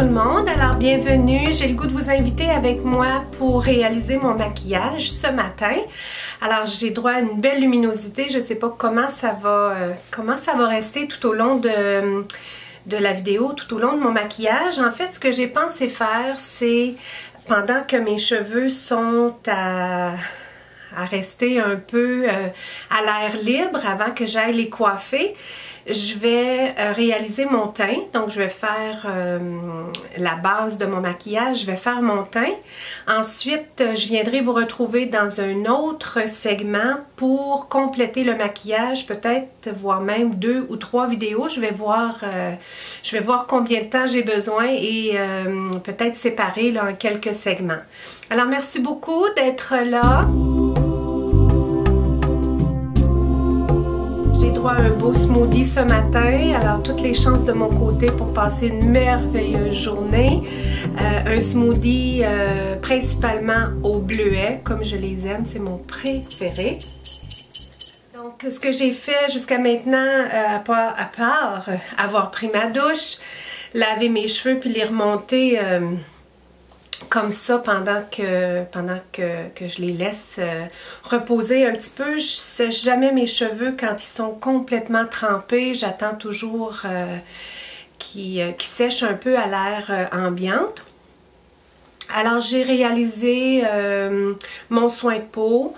tout le monde, alors bienvenue, j'ai le goût de vous inviter avec moi pour réaliser mon maquillage ce matin. Alors j'ai droit à une belle luminosité, je ne sais pas comment ça va rester tout au long de la vidéo, tout au long de mon maquillage. En fait, ce que j'ai pensé faire, c'est pendant que mes cheveux sont à rester un peu à l'air libre avant que j'aille les coiffer, je vais réaliser mon teint. Donc je vais faire la base de mon maquillage, je vais faire mon teint. Ensuite, je viendrai vous retrouver dans un autre segment pour compléter le maquillage, peut-être voire même 2 ou 3 vidéos. Je vais voir combien de temps j'ai besoin et peut-être séparer là, en quelques segments. Alors merci beaucoup d'être là. J'ai droit à un beau smoothie ce matin, alors toutes les chances de mon côté pour passer une merveilleuse journée. Un smoothie principalement au bleuet, comme je les aime, c'est mon préféré. Donc ce que j'ai fait jusqu'à maintenant, à part avoir pris ma douche, laver mes cheveux puis les remonter comme ça pendant que je les laisse reposer un petit peu. Je sèche jamais mes cheveux quand ils sont complètement trempés. J'attends toujours qu'ils sèchent un peu à l'air ambiante. Alors j'ai réalisé mon soin de peau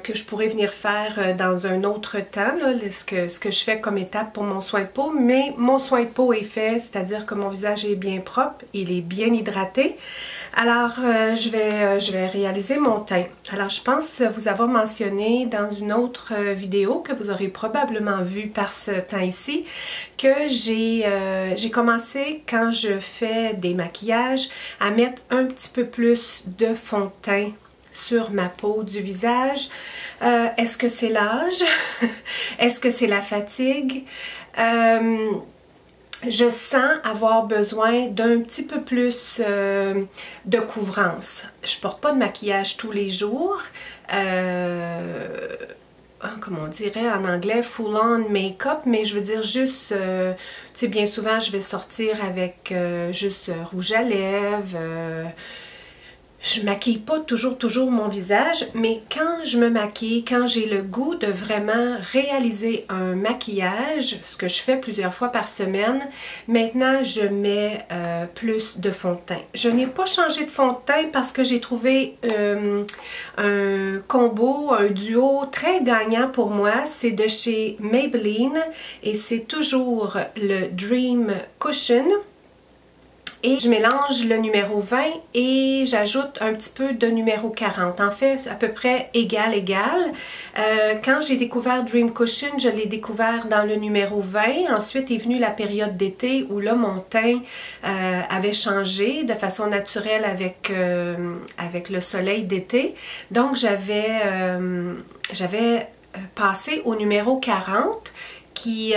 que je pourrais venir faire dans un autre temps, là, ce que je fais comme étape pour mon soin de peau, mais mon soin de peau est fait, c'est-à-dire que mon visage est bien propre, il est bien hydraté. Alors je vais réaliser mon teint. Alors je pense vous avoir mentionné dans une autre vidéo que vous aurez probablement vu par ce temps ici, que j'ai commencé quand je fais des maquillages à mettre un petit peu plus de fond de teint sur ma peau du visage. Est-ce que c'est l'âge? Est-ce que c'est la fatigue? Je sens avoir besoin d'un petit peu plus de couvrance. Je porte pas de maquillage tous les jours. Comme on dirait en anglais, full on make-up, mais je veux dire juste, tu sais, bien souvent je vais sortir avec juste rouge à lèvres. Je maquille pas toujours mon visage, mais quand je me maquille, quand j'ai le goût de vraiment réaliser un maquillage, ce que je fais plusieurs fois par semaine, maintenant je mets plus de fond de teint. Je n'ai pas changé de fond de teint parce que j'ai trouvé un combo, un duo très gagnant pour moi. C'est de chez Maybelline et c'est toujours le Dream Cushion. Et je mélange le numéro 20 et j'ajoute un petit peu de numéro 40. En fait, à peu près égal. Quand j'ai découvert Dream Cushion, je l'ai découvert dans le numéro 20. Ensuite est venue la période d'été où là, mon teint avait changé de façon naturelle avec le soleil d'été. Donc, j'avais passé au numéro 40. Qui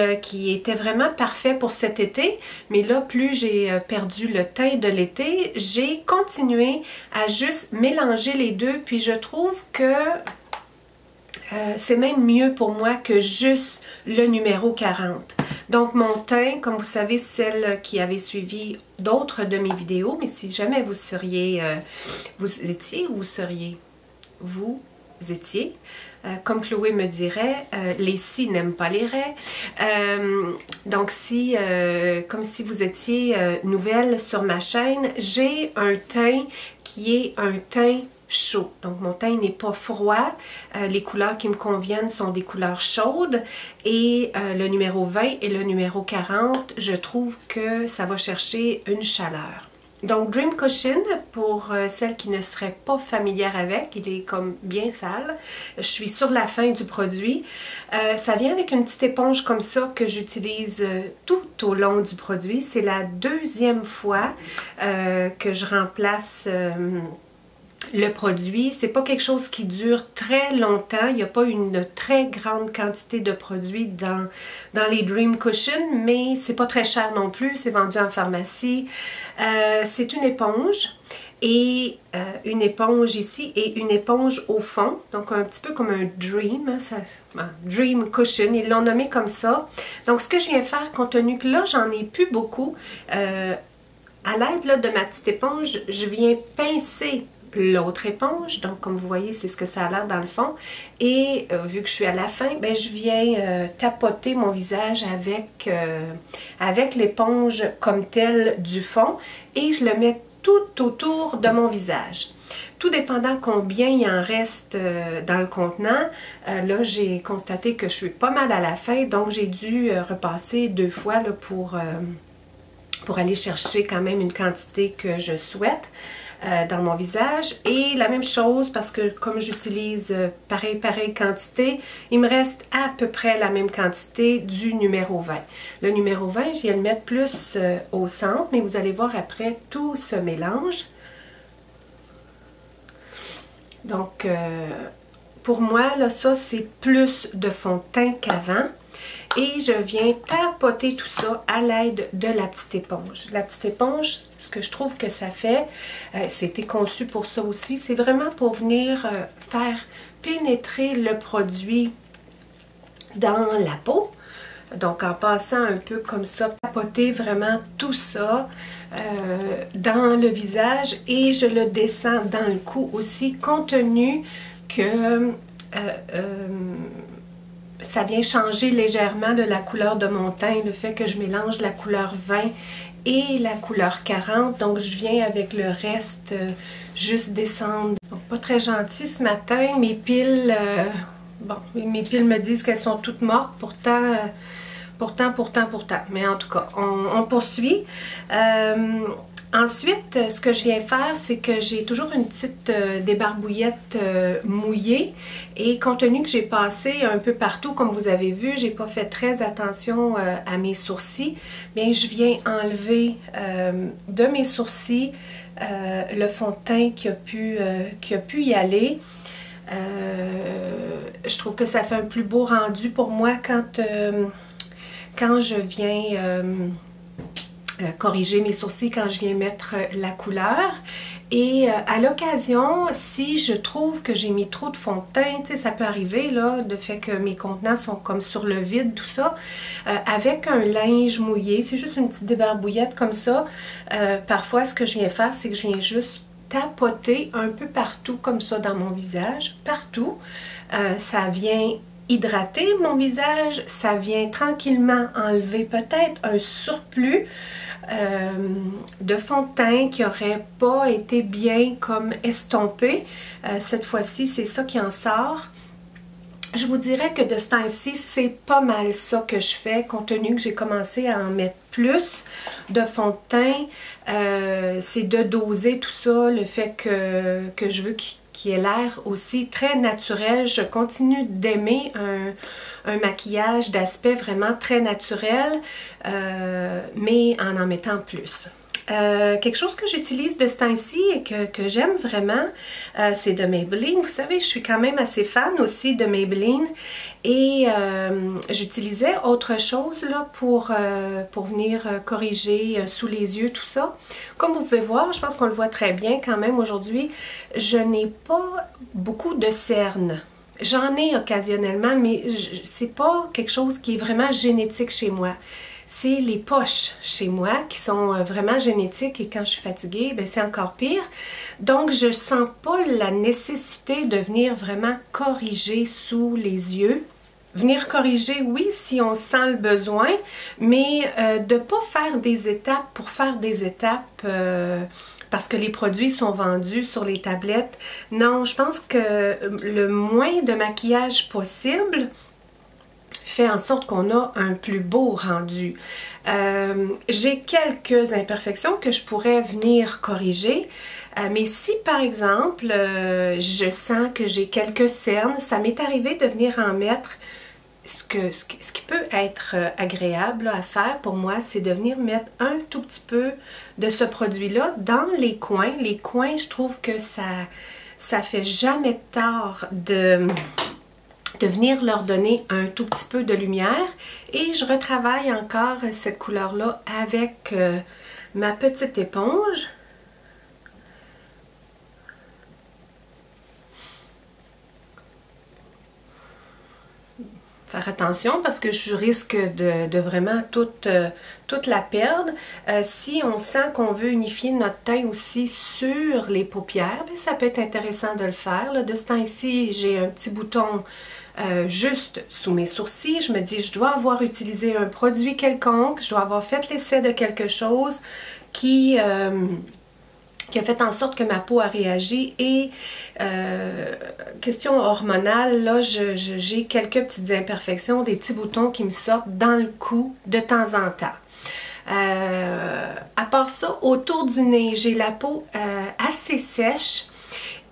était vraiment parfait pour cet été, mais là, plus j'ai perdu le teint de l'été, j'ai continué à juste mélanger les deux, puis je trouve que c'est même mieux pour moi que juste le numéro 40. Donc mon teint, comme vous savez, celle qui avait suivi d'autres de mes vidéos, mais si jamais vous étiez, comme Chloé me dirait, les si n'aiment pas les raies. Donc comme si vous étiez nouvelle sur ma chaîne, j'ai un teint qui est un teint chaud. Donc mon teint n'est pas froid, les couleurs qui me conviennent sont des couleurs chaudes et le numéro 20 et le numéro 40, je trouve que ça va chercher une chaleur. Donc Dream Cushion, pour celles qui ne seraient pas familières avec, il est comme bien sale. Je suis sur la fin du produit. Ça vient avec une petite éponge comme ça que j'utilise tout au long du produit. C'est la deuxième fois que je remplace le produit. C'est pas quelque chose qui dure très longtemps. Il n'y a pas une très grande quantité de produits dans les Dream Cushion, mais c'est pas très cher non plus. C'est vendu en pharmacie. C'est une éponge et une éponge ici et une éponge au fond, donc un petit peu comme un Dream, Dream Cushion, ils l'ont nommé comme ça. Donc ce que je viens faire, compte tenu que là j'en ai plus beaucoup, à l'aide là, de ma petite éponge, je viens pincer l'autre éponge. Donc, comme vous voyez, c'est ce que ça a l'air dans le fond. Et vu que je suis à la fin, ben, je viens tapoter mon visage avec l'éponge comme telle du fond. Et je le mets tout autour de mon visage. Tout dépendant combien il en reste dans le contenant, là j'ai constaté que je suis pas mal à la fin, donc j'ai dû repasser 2 fois là, pour aller chercher quand même une quantité que je souhaite dans mon visage. Et la même chose, parce que comme j'utilise pareille quantité, il me reste à peu près la même quantité du numéro 20. Le numéro 20, je viens le mettre plus au centre, mais vous allez voir après, tout se mélange. Donc, pour moi, là, ça, c'est plus de fond de teint qu'avant. Et je viens tapoter tout ça à l'aide de la petite éponge. La petite éponge, ce que je trouve que ça fait, c'était conçu pour ça aussi, c'est vraiment pour venir faire pénétrer le produit dans la peau. Donc, en passant un peu comme ça, tapoter vraiment tout ça dans le visage et je le descends dans le cou aussi, compte tenu que ça vient changer légèrement de la couleur de mon teint, le fait que je mélange la couleur 20 et la couleur 40. Donc, je viens avec le reste juste descendre. Donc, pas très gentil ce matin. Mes piles, bon, mes piles me disent qu'elles sont toutes mortes. Pourtant. Mais en tout cas, on poursuit. Ensuite, ce que je viens faire, c'est que j'ai toujours une petite débarbouillette mouillée. Et compte tenu que j'ai passé un peu partout, comme vous avez vu, j'ai pas fait très attention à mes sourcils. Bien, je viens enlever de mes sourcils le fond de teint qui a pu y aller. Je trouve que ça fait un plus beau rendu pour moi quand je viens corriger mes sourcils, quand je viens mettre la couleur. Et à l'occasion, si je trouve que j'ai mis trop de fond de teint, ça peut arriver, là, de fait que mes contenants sont comme sur le vide, tout ça, avec un linge mouillé, c'est juste une petite débarbouillette comme ça, parfois ce que je viens faire, c'est que je viens juste tapoter un peu partout comme ça dans mon visage, partout. Ça vient hydrater mon visage, ça vient tranquillement enlever peut-être un surplus de fond de teint qui n'aurait pas été bien comme estompé. Cette fois-ci, c'est ça qui en sort. Je vous dirais que de ce temps-ci, c'est pas mal ça que je fais, compte tenu que j'ai commencé à en mettre plus de fond de teint. C'est de doser tout ça, le fait que je veux qu'il ait l'air aussi très naturel. Je continue d'aimer un maquillage d'aspect vraiment très naturel, mais en mettant plus. Quelque chose que j'utilise de ce temps-ci et que j'aime vraiment, c'est de Maybelline. Vous savez, je suis quand même assez fan aussi de Maybelline et j'utilisais autre chose là pour venir corriger sous les yeux, tout ça. Comme vous pouvez voir, je pense qu'on le voit très bien quand même aujourd'hui, je n'ai pas beaucoup de cernes. J'en ai occasionnellement, mais c'est pas quelque chose qui est vraiment génétique chez moi. C'est les poches chez moi qui sont vraiment génétiques et quand je suis fatiguée, ben c'est encore pire. Donc, je sens pas la nécessité de venir vraiment corriger sous les yeux. Venir corriger, oui, si on sent le besoin, mais de ne pas faire des étapes pour faire des étapes parce que les produits sont vendus sur les tablettes. Non, je pense que le moins de maquillage possible fait en sorte qu'on a un plus beau rendu. J'ai quelques imperfections que je pourrais venir corriger, mais si par exemple je sens que j'ai quelques cernes, ça m'est arrivé de venir en mettre. Ce qui peut être agréable là, à faire pour moi, c'est de venir mettre un tout petit peu de ce produit-là dans les coins. Les coins, je trouve que ça fait jamais de tort de venir leur donner un tout petit peu de lumière. Et je retravaille encore cette couleur-là avec ma petite éponge. faire attention parce que je risque de vraiment toute la perdre. Si on sent qu'on veut unifier notre teint aussi sur les paupières, bien, ça peut être intéressant de le faire. Là, de ce temps-ci, j'ai un petit bouton juste sous mes sourcils. Je me dis, je dois avoir utilisé un produit quelconque, je dois avoir fait l'essai de quelque chose qui a fait en sorte que ma peau a réagi. Et question hormonale, là, j'ai quelques petites imperfections, des petits boutons qui me sortent dans le cou de temps en temps. À part ça, autour du nez, j'ai la peau assez sèche.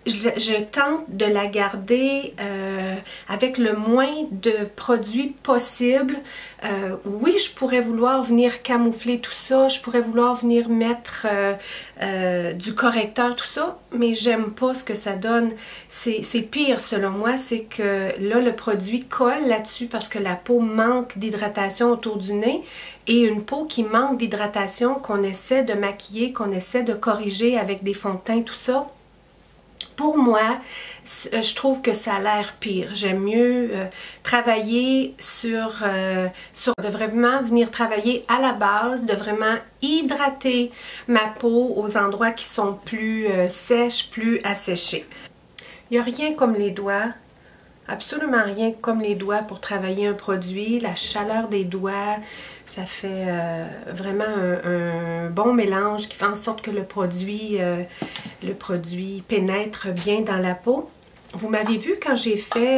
Je tente de la garder avec le moins de produits possible. Oui, je pourrais vouloir venir camoufler tout ça, je pourrais vouloir venir mettre du correcteur, tout ça, mais j'aime pas ce que ça donne. C'est pire selon moi, c'est que là, le produit colle là-dessus parce que la peau manque d'hydratation autour du nez, et une peau qui manque d'hydratation, qu'on essaie de maquiller, qu'on essaie de corriger avec des fonds de teint, tout ça. Pour moi, je trouve que ça a l'air pire. J'aime mieux travailler de vraiment venir travailler à la base, de vraiment hydrater ma peau aux endroits qui sont plus sèches, plus asséchés. Il n'y a rien comme les doigts, absolument rien comme les doigts pour travailler un produit. La chaleur des doigts, ça fait vraiment un bon mélange qui fait en sorte que le produit pénètre bien dans la peau. Vous m'avez vu quand j'ai fait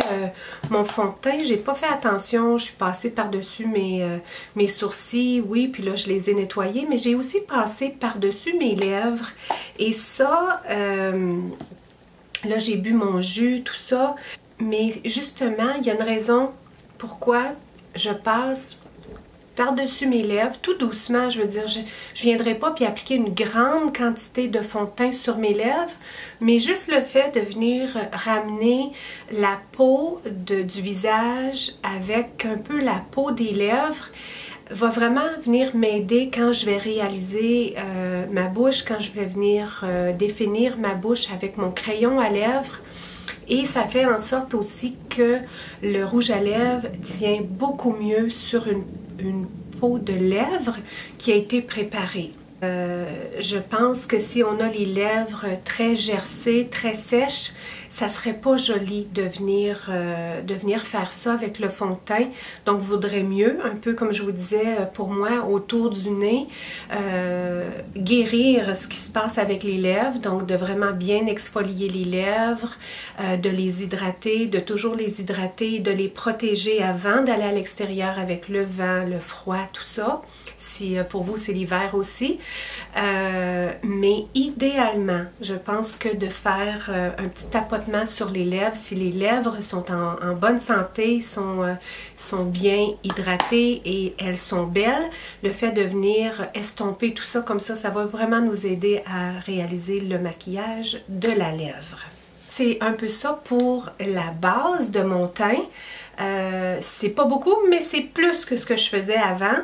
mon fond de teint, j'ai pas fait attention, je suis passée par-dessus mes sourcils, oui, puis là je les ai nettoyés, mais j'ai aussi passé par-dessus mes lèvres. Et ça, là j'ai bu mon jus, tout ça, mais justement, il y a une raison pourquoi je passe par-dessus mes lèvres, tout doucement. Je veux dire, je viendrai pas puis appliquer une grande quantité de fond de teint sur mes lèvres, mais juste le fait de venir ramener la peau du visage avec un peu la peau des lèvres va vraiment venir m'aider quand je vais réaliser ma bouche, quand je vais venir définir ma bouche avec mon crayon à lèvres. Et ça fait en sorte aussi que le rouge à lèvres tient beaucoup mieux sur une peau de lèvres qui a été préparée. Je pense que si on a les lèvres très gercées, très sèches, ça serait pas joli de venir faire ça avec le fond de teint. Donc, vaudrait mieux, un peu comme je vous disais pour moi, autour du nez, guérir ce qui se passe avec les lèvres. Donc, de vraiment bien exfolier les lèvres, de les hydrater, de toujours les hydrater, de les protéger avant d'aller à l'extérieur avec le vent, le froid, tout ça. Si pour vous c'est l'hiver aussi. Mais idéalement, je pense que de faire un petit tapotement sur les lèvres, si les lèvres sont en bonne santé, sont bien hydratées et elles sont belles, le fait de venir estomper tout ça comme ça, ça va vraiment nous aider à réaliser le maquillage de la lèvre. C'est un peu ça pour la base de mon teint. C'est pas beaucoup, mais c'est plus que ce que je faisais avant.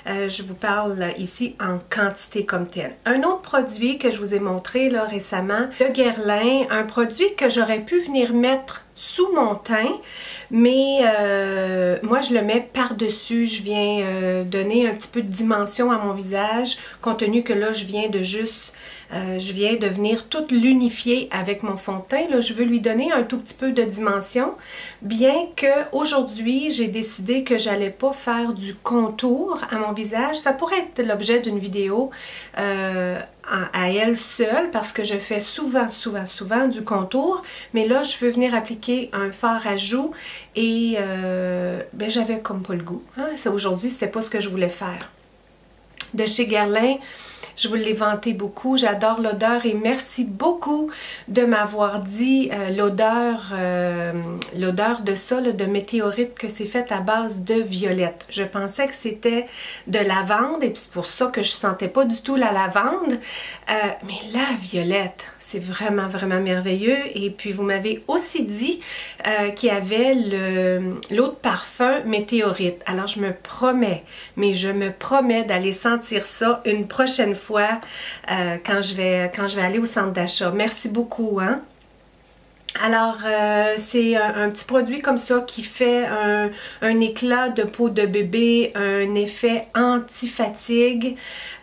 Je vous parle ici en quantité comme telle. Un autre produit que je vous ai montré là récemment, de Guerlain, un produit que j'aurais pu venir mettre sous mon teint, mais moi je le mets par-dessus. Je viens donner un petit peu de dimension à mon visage, compte tenu que là je viens de venir tout l'unifier avec mon fond de teint. Là, je veux lui donner un tout petit peu de dimension, bien que aujourd'hui j'ai décidé que j'allais pas faire du contour à mon visage. Ça pourrait être l'objet d'une vidéo à elle seule, parce que je fais souvent du contour, mais là je veux venir appliquer un fard à joues et ben, j'avais comme pas le goût. Hein? Aujourd'hui c'était pas ce que je voulais faire. De chez Guerlain, je vous l'ai vanté beaucoup, j'adore l'odeur et merci beaucoup de m'avoir dit l'odeur de ça, là, de météorite, que c'est fait à base de violette. Je pensais que c'était de lavande et c'est pour ça que je sentais pas du tout la lavande, mais la violette, c'est vraiment merveilleux. Et puis vous m'avez aussi dit qu'il y avait l'eau de parfum météorite. Alors je me promets, d'aller sentir ça une prochaine fois quand je vais aller au centre d'achat. Merci beaucoup, hein? Alors, c'est un petit produit comme ça qui fait un éclat de peau de bébé, un effet anti-fatigue.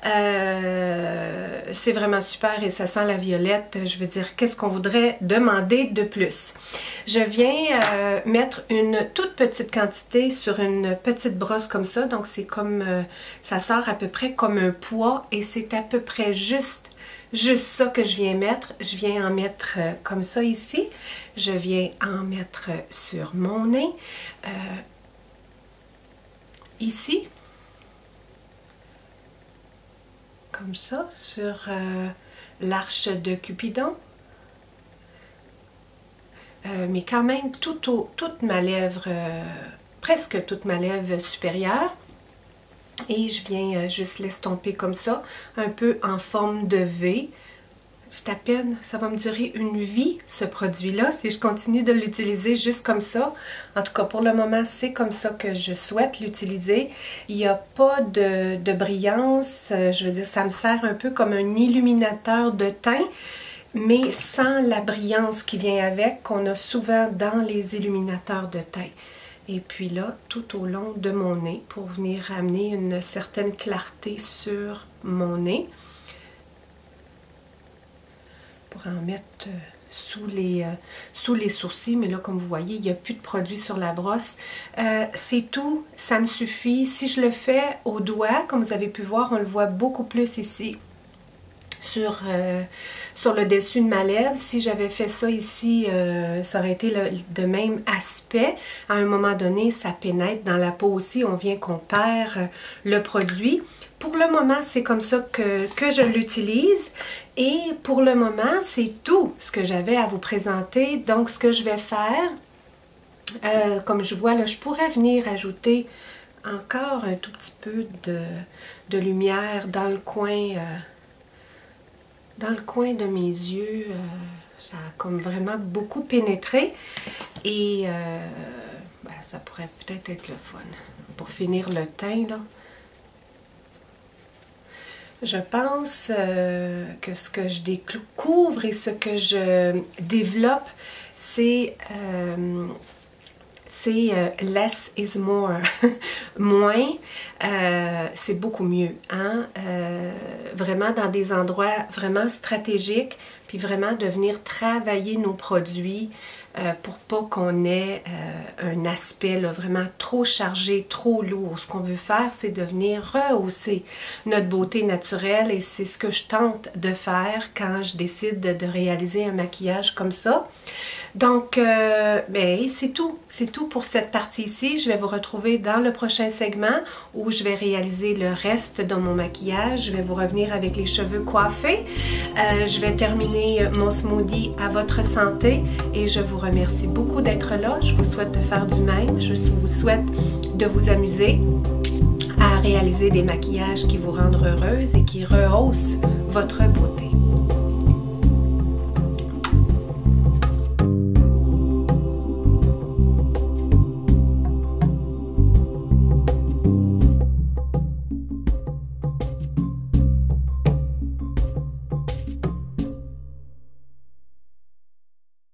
C'est vraiment super et ça sent la violette. Je veux dire, qu'est-ce qu'on voudrait demander de plus? Je viens mettre une toute petite quantité sur une petite brosse comme ça. Donc, c'est comme, ça sort à peu près comme un pois et c'est à peu près juste ça que je viens mettre. Je viens en mettre comme ça ici. Je viens en mettre sur mon nez. Ici. Comme ça, sur l'arche de Cupidon. Mais quand même toute ma lèvre, presque toute ma lèvre supérieure. Et je viens juste l'estomper comme ça, un peu en forme de V. C'est à peine, ça va me durer une vie, ce produit-là, si je continue de l'utiliser juste comme ça. En tout cas, pour le moment, c'est comme ça que je souhaite l'utiliser. Il n'y a pas de brillance, je veux dire, ça me sert un peu comme un illuminateur de teint, mais sans la brillance qui vient avec, qu'on a souvent dans les illuminateurs de teint. Et puis là, tout au long de mon nez, pour venir amener une certaine clarté sur mon nez. Pour en mettre sous les sourcils, mais là, comme vous voyez, il n'y a plus de produit sur la brosse. C'est tout, ça me suffit. Si je le fais au doigt, comme vous avez pu voir, on le voit beaucoup plus ici. Sur le dessus de ma lèvre. Si j'avais fait ça ici, ça aurait été de même aspect. À un moment donné, ça pénètre dans la peau aussi. On vient qu'on perd le produit. Pour le moment, c'est comme ça que je l'utilise. Et pour le moment, c'est tout ce que j'avais à vous présenter. Donc, ce que je vais faire, comme je vois là, je pourrais venir ajouter encore un tout petit peu de lumière dans le coin... dans le coin de mes yeux, ça a comme vraiment beaucoup pénétré et ben, ça pourrait peut-être être le fun. Pour finir le teint, là, je pense que ce que je découvre et ce que je développe, c'est less is more. Moins, c'est beaucoup mieux. Hein? Vraiment dans des endroits vraiment stratégiques, puis vraiment de venir travailler nos produits pour pas qu'on ait un aspect là, vraiment trop chargé, trop lourd. Ce qu'on veut faire, c'est de venir rehausser notre beauté naturelle et c'est ce que je tente de faire quand je décide de réaliser un maquillage comme ça. Donc, ben, c'est tout. C'est tout pour cette partie-ci. Je vais vous retrouver dans le prochain segment où je vais réaliser le reste de mon maquillage. Je vais vous revenir avec les cheveux coiffés. Je vais terminer mon smoothie à votre santé et je vous remercie beaucoup d'être là. Je vous souhaite de faire du même. Je vous souhaite de vous amuser à réaliser des maquillages qui vous rendent heureuse et qui rehaussent votre beauté.